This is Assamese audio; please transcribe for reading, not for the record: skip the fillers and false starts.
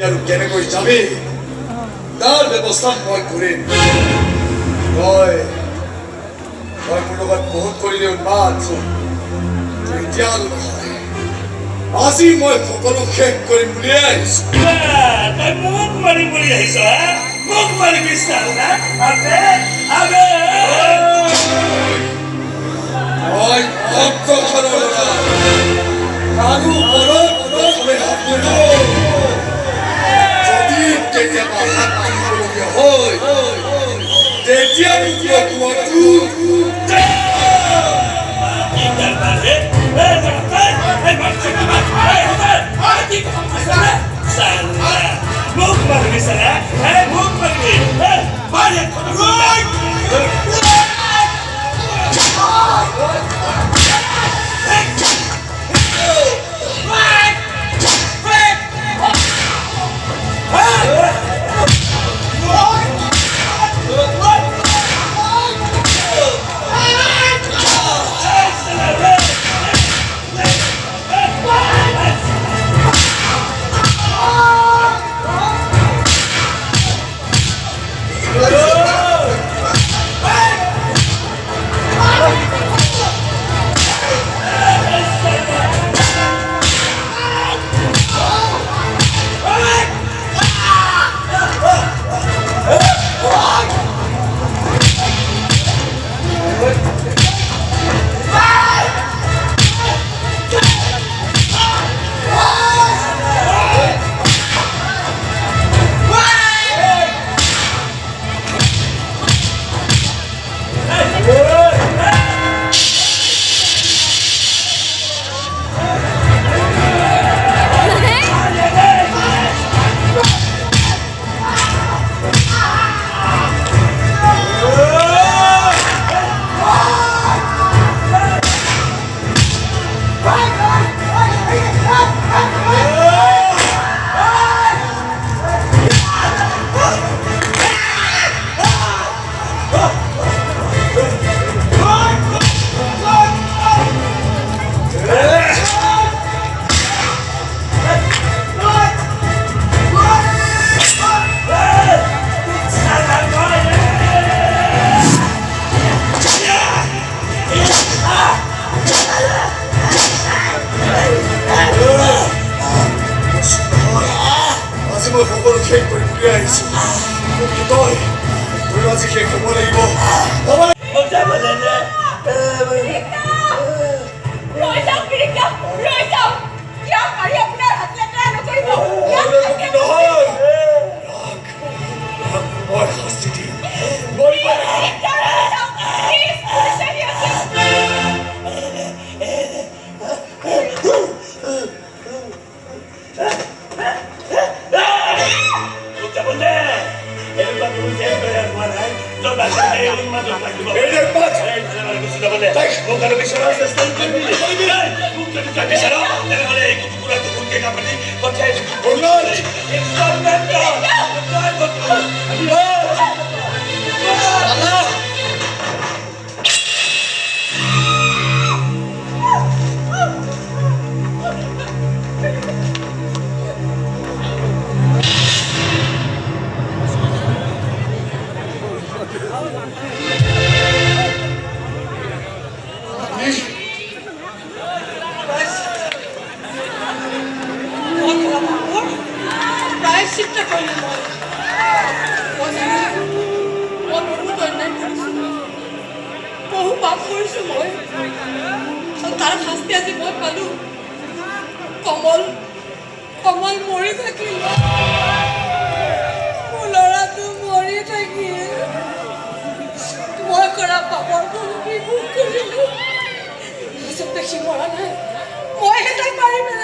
আৰু কেনেকৈ যাবি তাৰ ব্যৱস্থা মই কৰিম। তই মোৰ লগত বহুত কৰিলে উন্মাদ এতিয়া নহয়, আজি মই সকলো শেষ কৰিম বুলিয়ে আহিছো। তই মোক মাৰিম বুলি আহিছ, মোক মাৰিবি চালা। মই ভক্তখনৰ ল'ৰা, কাৰো ওপৰত প্ৰথমে হাত নিদিওঁ। যদি কেতিয়াবা হাত দিবলগীয়া হয় তেতিয়া মোক মাৰিবি চালা, মোক মাৰিবি। মই সকলো শেষ কৰি বুলি আহিছো। তই আজি শেষ হ'ব লাগিব। মই শাস্তি দিম। বহু পাপ কৰিছো মই, তাৰ শাস্তি আজি মই পালো। কমল কমল মৰি থাকিল, মোৰ ল'ৰাটো মৰি থাকিল। মই কৰা পাপৰ বহু বিভোগ কৰিলো। দেখি মৰা নাই, মই তাক মাৰি পেলাইছো।